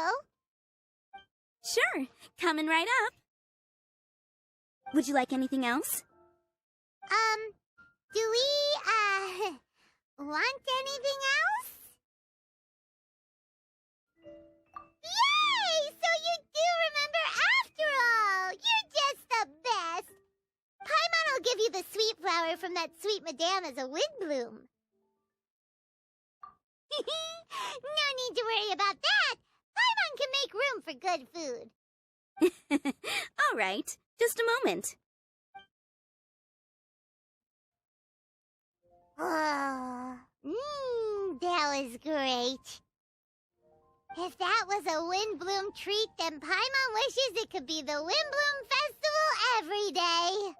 riddle. Sure, coming right up. Would you like anything else? Do we, want anything else? Yay! So you do remember after all! You're just the best! Paimon will give you the sweet flower from that sweet madame as a windbloom. No need to worry about that! Paimon can make room for good food. All right, just a moment. Oh, that was great. If that was a Windblume treat, then Paimon wishes it could be the Windblume Festival every day.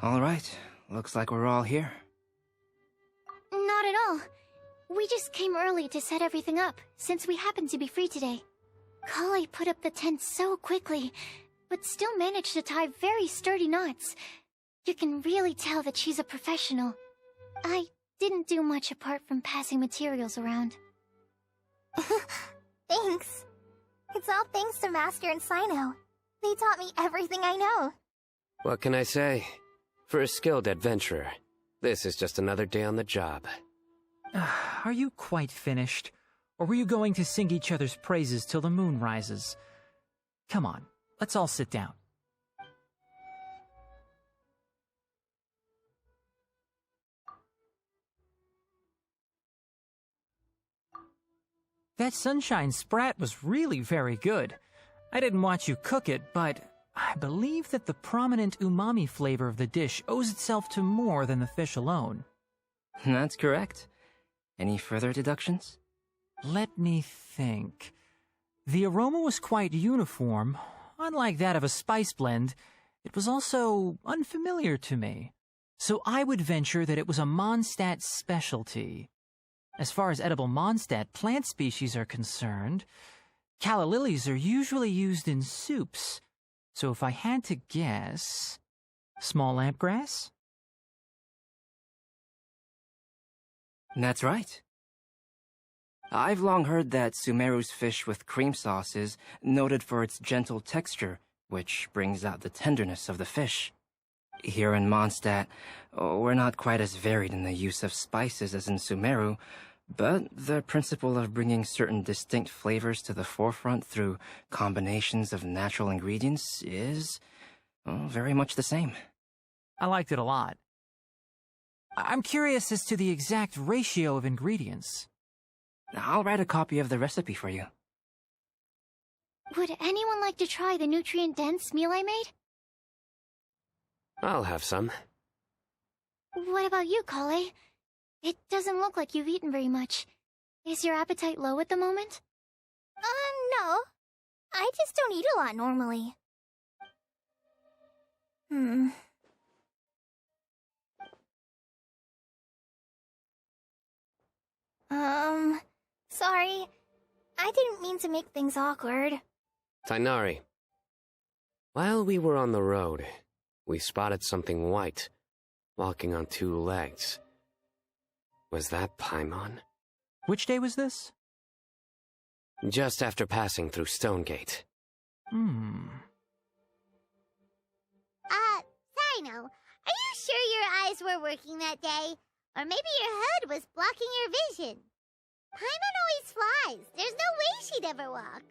All right, looks like we're all here. Not at all. We just came early to set everything up, since we happen to be free today. Collie put up the tent so quickly, but still managed to tie very sturdy knots. You can really tell that she's a professional. I didn't do much apart from passing materials around. Thanks. It's all thanks to Master and Sino. They taught me everything I know. What can I say? For a skilled adventurer, this is just another day on the job. Are you quite finished? Or were you going to sing each other's praises till the moon rises? Come on, let's all sit down. That sunshine sprat was really very good. I didn't watch you cook it, but I believe that the prominent umami flavor of the dish owes itself to more than the fish alone. That's correct. Any further deductions? Let me think. The aroma was quite uniform. Unlike that of a spice blend, it was also unfamiliar to me. So I would venture that it was a Monstadt specialty. As far as edible Monstadt plant species are concerned, calla lilies are usually used in soups. So if I had to guess... small lampgrass? That's right. I've long heard that Sumeru's fish with cream sauce is noted for its gentle texture, which brings out the tenderness of the fish. Here in Monstadt, we're not quite as varied in the use of spices as in Sumeru, but the principle of bringing certain distinct flavors to the forefront through combinations of natural ingredients is, very much the same. I liked it a lot. I'm curious as to the exact ratio of ingredients. I'll write a copy of the recipe for you. Would anyone like to try the nutrient-dense meal I made? I'll have some. What about you, Collie? It doesn't look like you've eaten very much. Is your appetite low at the moment? No. I just don't eat a lot normally. Sorry. I didn't mean to make things awkward. Tighnari. While we were on the road, we spotted something white, walking on two legs. Was that Paimon? Which day was this? Just after passing through Stonegate. Sino, are you sure your eyes were working that day? Or maybe your hood was blocking your vision? Paimon always flies. There's no way she'd ever walk.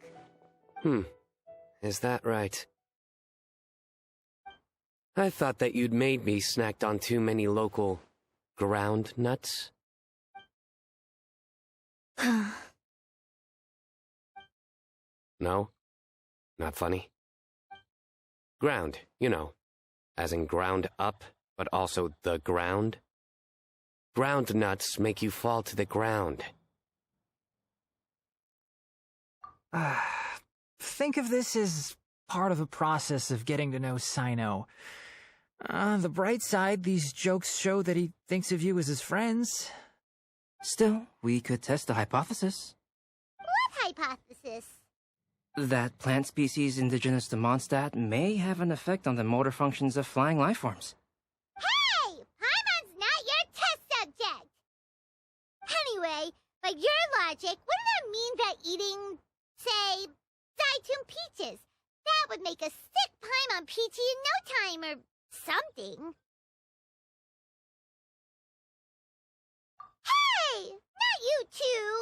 Is that right? I thought that you'd made me snacked on too many local ground nuts. No? Not funny? Ground, you know. As in ground up, but also the ground. ground nuts make you fall to the ground. Think of this as part of the process of getting to know Sino. On the bright side, these jokes show that he thinks of you as his friends. Still, we could test the hypothesis. What hypothesis? That plant species indigenous to Monstadt may have an effect on the motor functions of flying lifeforms. Hey! Paimon's not your test subject! Anyway, by your logic, wouldn't that mean that eating, say, Zaitun peaches, that would make a sick Paimon peachy in no time or something? Hey! Not you two!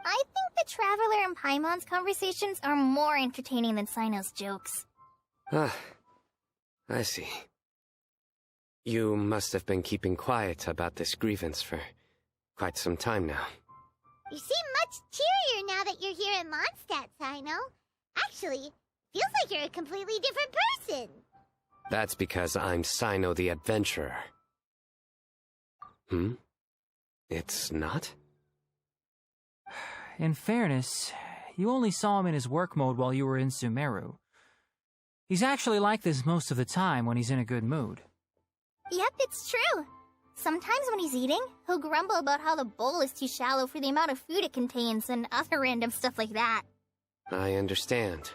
I think the Traveler and Paimon's conversations are more entertaining than Sino's jokes. Ah, I see. You must have been keeping quiet about this grievance for quite some time now. You seem much cheerier now that you're here in Monstadt, Sino. Actually, feels like you're a completely different person. That's because I'm Sino the Adventurer. It's not? In fairness, you only saw him in his work mode while you were in Sumeru. He's actually like this most of the time when he's in a good mood. Yep, it's true. Sometimes when he's eating, he'll grumble about how the bowl is too shallow for the amount of food it contains and other random stuff like that. I understand.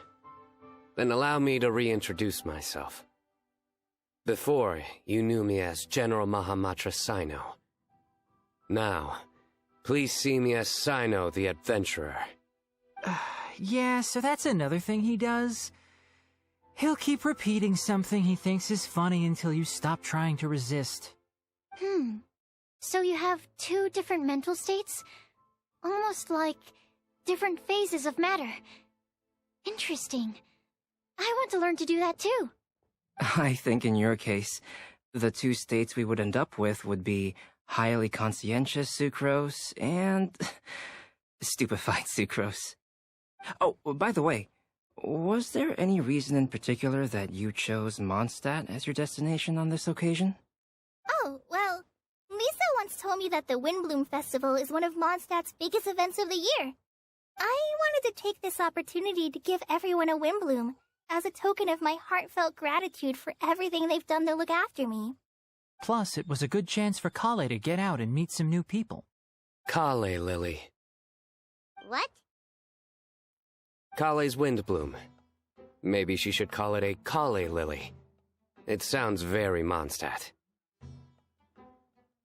Then allow me to reintroduce myself. Before, you knew me as General Mahamatra Sino. Now, please see me as Sino the Adventurer. Yeah, so that's another thing he does. He'll keep repeating something he thinks is funny until you stop trying to resist. So you have two different mental states? Almost like different phases of matter. Interesting. I want to learn to do that too. I think in your case, the two states we would end up with would be highly conscientious Sucrose and stupefied Sucrose. Oh, by the way, was there any reason in particular that you chose Monstadt as your destination on this occasion? Oh, well, Lisa once told me that the Windblume Festival is one of Mondstadt's biggest events of the year. I wanted to take this opportunity to give everyone a Windblume, as a token of my heartfelt gratitude for everything they've done to look after me. Plus, it was a good chance for Collie to get out and meet some new people. Collie Lily. What? Collie's Windblume. Maybe she should call it a Collie Lily. It sounds very Mondstadt.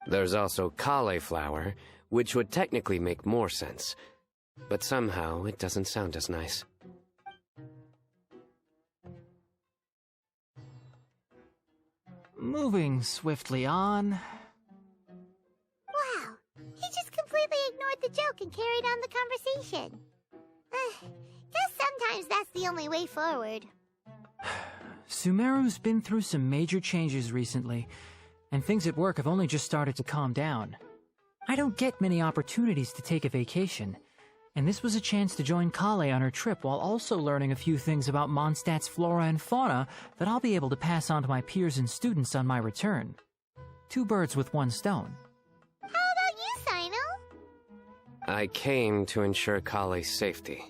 There's also cauliflower, which would technically make more sense, but somehow it doesn't sound as nice. Moving swiftly on. Wow, he just completely ignored the joke and carried on the conversation. Guess sometimes that's the only way forward. Sumeru's been through some major changes recently, and things at work have only just started to calm down. I don't get many opportunities to take a vacation, and this was a chance to join Collie on her trip while also learning a few things about Mondstadt's flora and fauna that I'll be able to pass on to my peers and students on my return. Two birds with one stone. How about you, Sino? I came to ensure Collie's safety.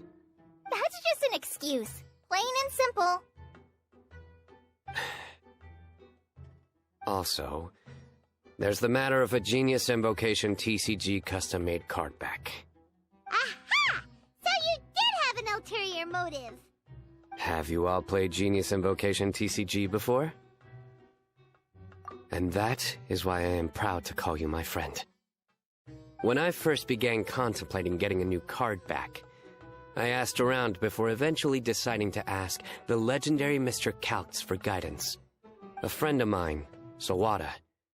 That's just an excuse. Plain and simple. Also, there's the matter of a Genius Invocation TCG custom-made card back. Aha! So you did have an ulterior motive. Have you all played Genius Invocation TCG before? And that is why I am proud to call you my friend. When I first began contemplating getting a new card back, I asked around before eventually deciding to ask the legendary Mr. Calx for guidance. A friend of mine, Sawada,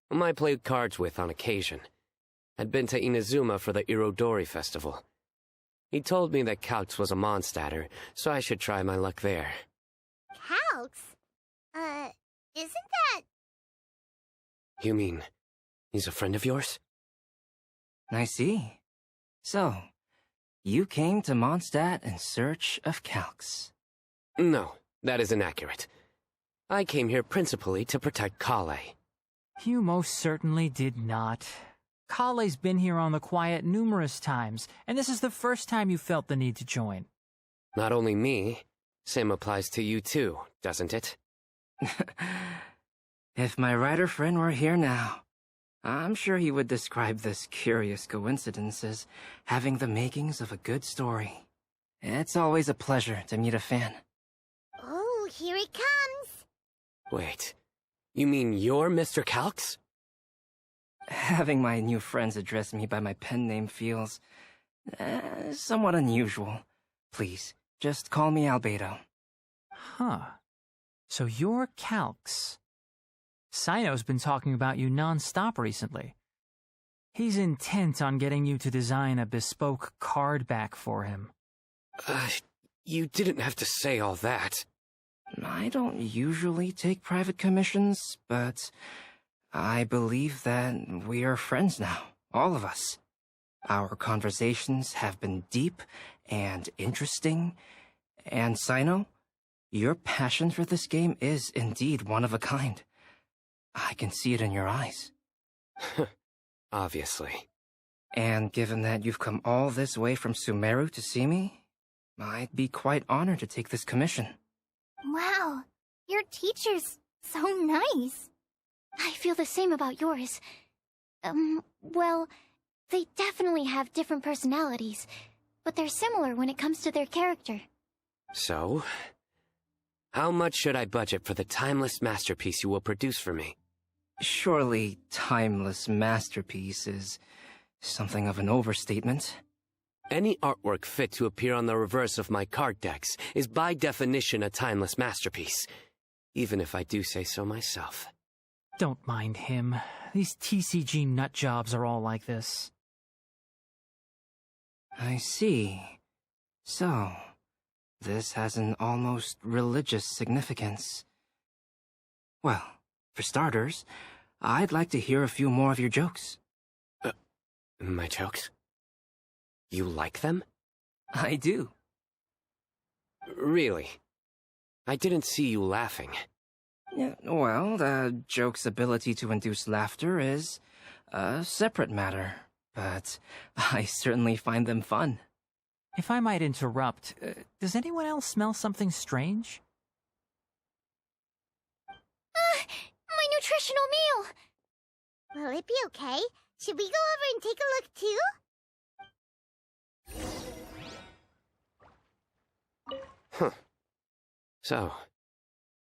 whom I played cards with on occasion, had been to Inazuma for the Irodori Festival. He told me that Calx was a Mondstadter, so I should try my luck there. Calx? Isn't that... You mean, he's a friend of yours? I see. So, you came to Monstadt in search of Calx. No, that is inaccurate. I came here principally to protect Collie. You most certainly did not. Collie's been here on the quiet numerous times, and this is the first time you felt the need to join. Not only me, same applies to you too, doesn't it? If my writer friend were here now, I'm sure he would describe this curious coincidence as having the makings of a good story. It's always a pleasure to meet a fan. Oh, here it comes. Wait, you mean you're Mr. Calx? Having my new friends address me by my pen name feels somewhat unusual. Please, just call me Albedo. Huh. So you're Calx. Sino's been talking about you non-stop recently. He's intent on getting you to design a bespoke card back for him. You didn't have to say all that. I don't usually take private commissions, but I believe that we are friends now, all of us. Our conversations have been deep and interesting, and Sino, your passion for this game is indeed one of a kind. I can see it in your eyes. Obviously. And given that you've come all this way from Sumeru to see me, I'd be quite honored to take this commission. Wow, your teacher's so nice. I feel the same about yours. Well, they definitely have different personalities, but they're similar when it comes to their character. So, how much should I budget for the timeless masterpiece you will produce for me? Surely timeless masterpiece is something of an overstatement. Any artwork fit to appear on the reverse of my card decks is by definition a timeless masterpiece, even if I do say so myself. Don't mind him. These TCG nutjobs are all like this. I see. So, this has an almost religious significance. Well, for starters, I'd like to hear a few more of your jokes. My jokes? You like them? I do. Really? I didn't see you laughing. Yeah, well, the joke's ability to induce laughter is a separate matter, but I certainly find them fun. If I might interrupt, does anyone else smell something strange? My nutritional meal! Will it be okay? Should we go over and take a look too? Huh. So,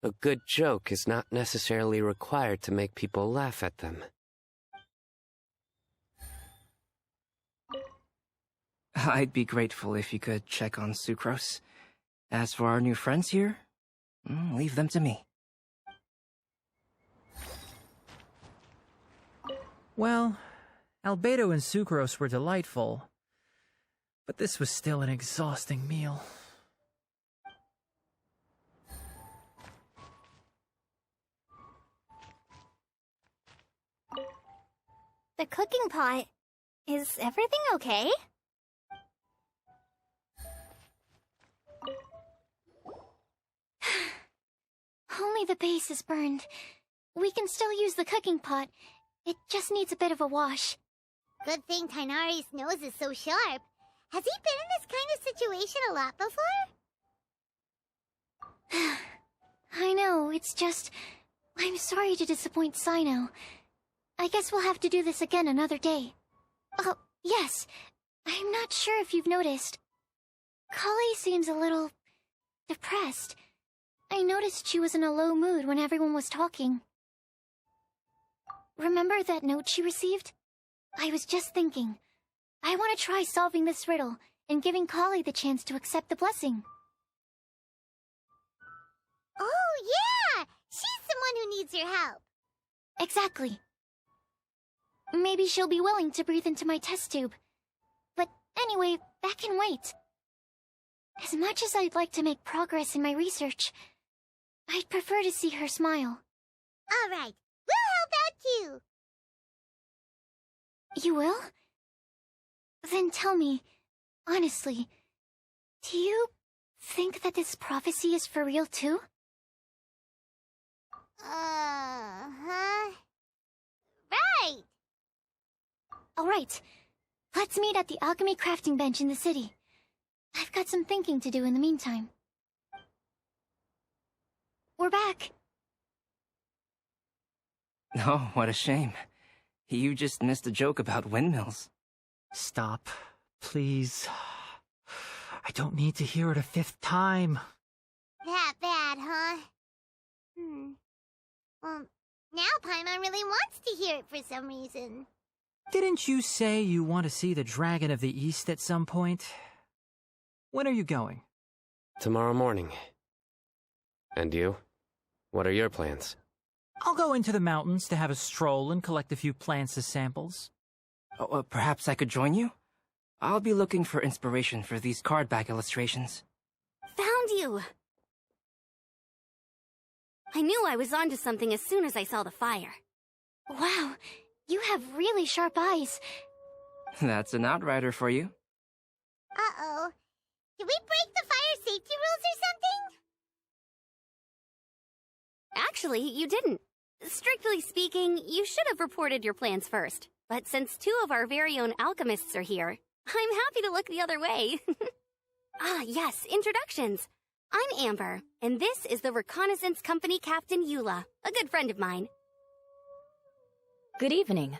a good joke is not necessarily required to make people laugh at them. I'd be grateful if you could check on Sucrose. As for our new friends here, leave them to me. Well, Albedo and Sucrose were delightful, but this was still an exhausting meal. The cooking pot. Is everything okay? Only the base is burned. We can still use the cooking pot. It just needs a bit of a wash. Good thing Tainari's nose is so sharp. Has he been in this kind of situation a lot before? I know, it's just... I'm sorry to disappoint Sino. I guess we'll have to do this again another day. Oh, yes. I'm not sure if you've noticed. Collie seems a little... depressed. I noticed she was in a low mood when everyone was talking. Remember that note she received? I was just thinking. I want to try solving this riddle and giving Collie the chance to accept the blessing. Oh, yeah! She's someone who needs your help. Exactly. Maybe she'll be willing to breathe into my test tube. But anyway, that can wait. As much as I'd like to make progress in my research, I'd prefer to see her smile. All right, we'll help out too. You will? Then tell me, honestly, do you think that this prophecy is for real too? Uh-huh. Right! Alright, let's meet at the alchemy crafting bench in the city. I've got some thinking to do in the meantime. We're back. Oh, what a shame. You just missed a joke about windmills. Stop, please. I don't need to hear it a 5th time. That bad, huh? Well, now Paimon really wants to hear it for some reason. Didn't you say you want to see the Dragon of the East at some point? When are you going? Tomorrow morning. And you? What are your plans? I'll go into the mountains to have a stroll and collect a few plants as samples. Oh, perhaps I could join you? I'll be looking for inspiration for these card back illustrations. Found you! I knew I was onto something as soon as I saw the fire. Wow, you have really sharp eyes. That's an outrider for you. Uh-oh. Did we break the fire safety rules or something? Actually, you didn't. Strictly speaking, you should have reported your plans first. But since 2 of our very own alchemists are here, I'm happy to look the other way. Ah, yes, introductions. I'm Amber, and this is the Reconnaissance Company Captain Eula, a good friend of mine. Good evening.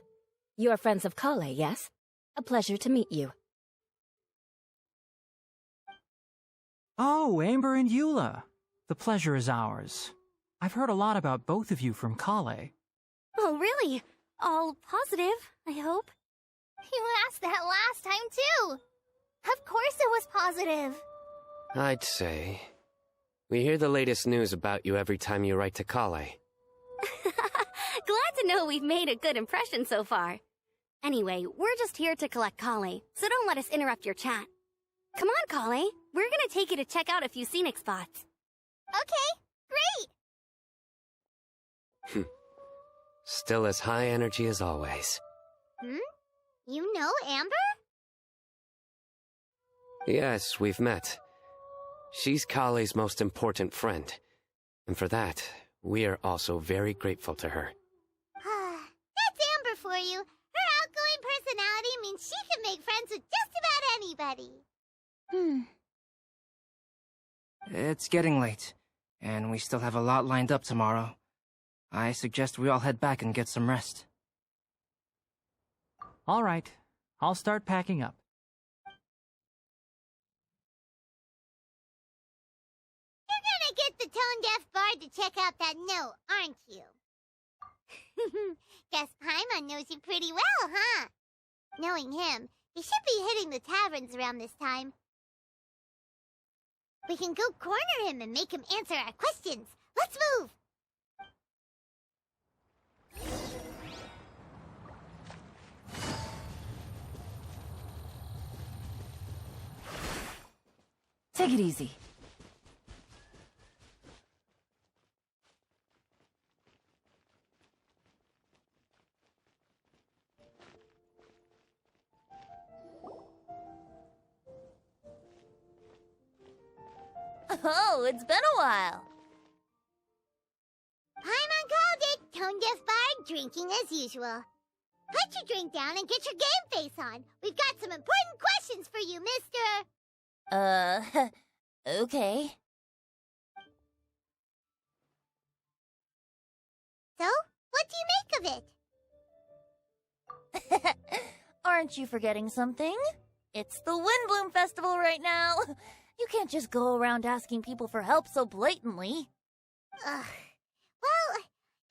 You are friends of Collie, yes? A pleasure to meet you. Oh, Amber and Eula. The pleasure is ours. I've heard a lot about both of you from Collie. Oh, really? All positive, I hope. You asked that last time, too. Of course it was positive. I'd say. We hear the latest news about you every time you write to Collie. Glad to know we've made a good impression so far. Anyway, we're just here to collect Collie, so don't let us interrupt your chat. Come on, Collie. We're gonna take you to check out a few scenic spots. Okay, great. Still as high energy as always. You know Amber? Yes, we've met. She's Collie's most important friend. And for that, we are also very grateful to her. That's Amber for you. Her outgoing personality means she can make friends with just about anybody. It's getting late, and we still have a lot lined up tomorrow. I suggest we all head back and get some rest. All right, I'll start packing up. You're gonna get the tone-deaf bard to check out that note, aren't you? Guess Paimon knows you pretty well, huh? Knowing him, he should be hitting the taverns around this time. We can go corner him and make him answer our questions. Let's move! Take it easy. Oh, it's been a while. Paimon called it, tone-deaf bard drinking as usual. Put your drink down and get your game face on. We've got some important questions for you, mister. Okay. So, what do you make of it? Aren't you forgetting something? It's the Windblume Festival right now. You can't just go around asking people for help so blatantly. Ugh. Well,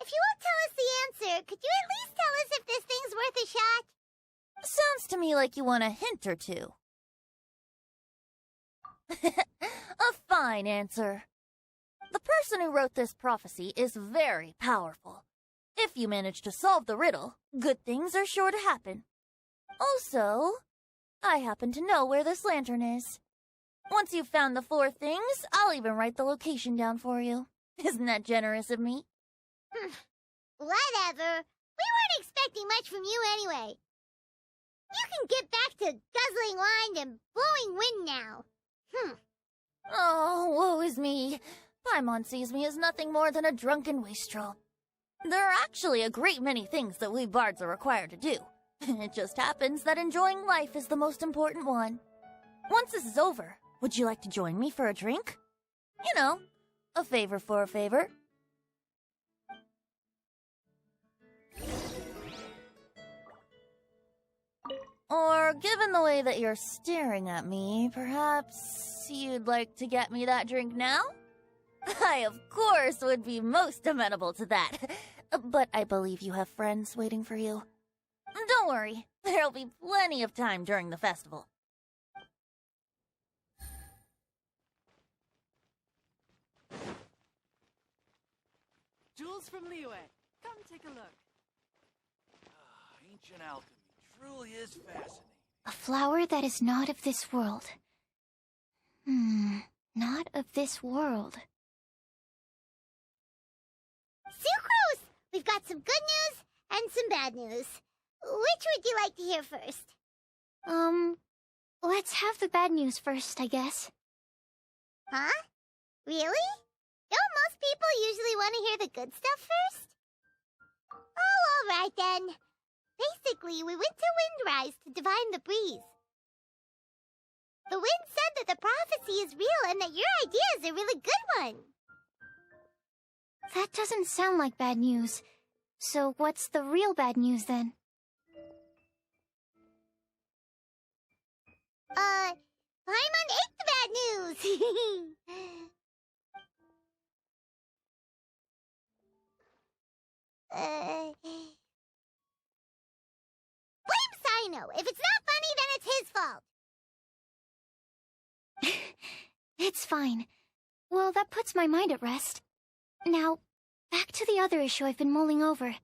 if you won't tell us the answer, could you at least tell us if this thing's worth a shot? Sounds to me like you want a hint or two. A fine answer. The person who wrote this prophecy is very powerful. If you manage to solve the riddle, good things are sure to happen. Also, I happen to know where this lantern is. Once you've found the 4 things, I'll even write the location down for you. Isn't that generous of me? Whatever. We weren't expecting much from you anyway. You can get back to guzzling wine and blowing wind now. Oh, woe is me. Paimon sees me as nothing more than a drunken wastrel. There are actually a great many things that we bards are required to do. It just happens that enjoying life is the most important one. Once this is over, would you like to join me for a drink? You know, a favor for a favor. Or, given the way that you're staring at me, perhaps you'd like to get me that drink now? I, of course, would be most amenable to that. But I believe you have friends waiting for you. Don't worry, there'll be plenty of time during the festival. Jewels from Liyue, come take a look. Ancient alchemy truly is fascinating. A flower that is not of this world. Not of this world. Sucrose! We've got some good news and some bad news. Which would you like to hear first? Let's have the bad news first, I guess. Huh? Really? Don't most people usually want to hear the good stuff first? Oh, alright then. Basically, we went to Windrise to divine the breeze. The wind said that the prophecy is real and that your idea is a really good one. That doesn't sound like bad news. So what's the real bad news then? Paimon ate the bad news! Blame Sino! If it's not funny, then it's his fault! It's fine. Well, that puts my mind at rest. Now, back to the other issue I've been mulling over.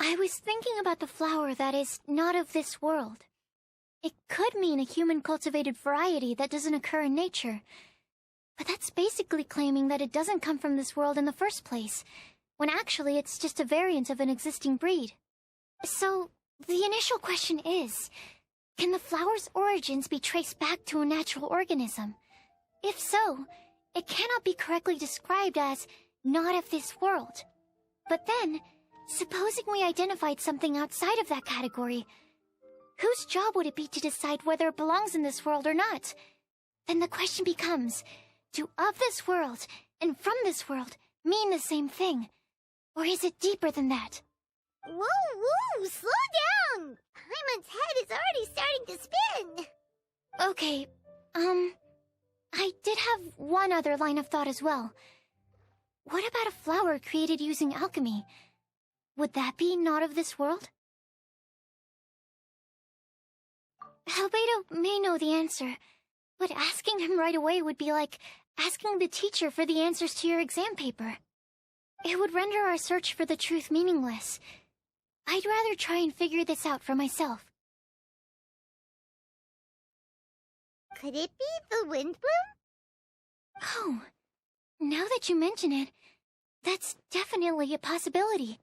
I was thinking about the flower that is not of this world. It could mean a human-cultivated variety that doesn't occur in nature. But that's basically claiming that it doesn't come from this world in the first place, when actually it's just a variant of an existing breed. So, the initial question is, can the flower's origins be traced back to a natural organism? If so, it cannot be correctly described as not of this world. But then, supposing we identified something outside of that category, whose job would it be to decide whether it belongs in this world or not? Then the question becomes, do of this world and from this world mean the same thing? Or is it deeper than that? Whoa, slow down! Paimon's head is already starting to spin! Okay, I did have one other line of thought as well. What about a flower created using alchemy? Would that be not of this world? Albedo may know the answer, but asking him right away would be like asking the teacher for the answers to your exam paper. It would render our search for the truth meaningless. I'd rather try and figure this out for myself. Could it be the Windblume? Oh, now that you mention it, that's definitely a possibility.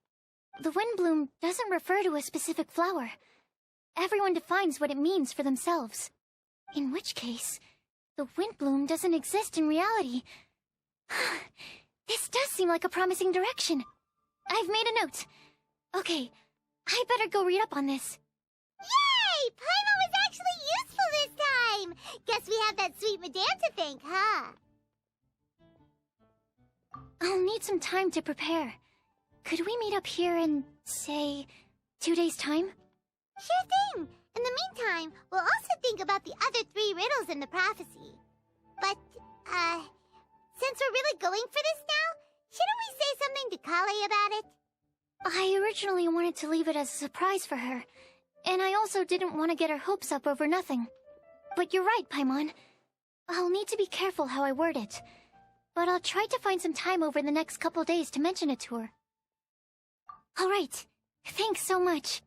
The Windblume doesn't refer to a specific flower. Everyone defines what it means for themselves. In which case, the Windblume doesn't exist in reality. This does seem like a promising direction. I've made a note. Okay, I better go read up on this. Yay! Paimon was actually useful this time! Guess we have that sweet madame to thank, huh? I'll need some time to prepare. Could we meet up here in, say, 2 days' time? Sure thing! In the meantime, we'll also think about the other 3 riddles in the prophecy. But, since we're really going for this now, shouldn't we say something to Collie about it? I originally wanted to leave it as a surprise for her, and I also didn't want to get her hopes up over nothing. But you're right, Paimon. I'll need to be careful how I word it. But I'll try to find some time over the next couple days to mention it to her. Alright, thanks so much.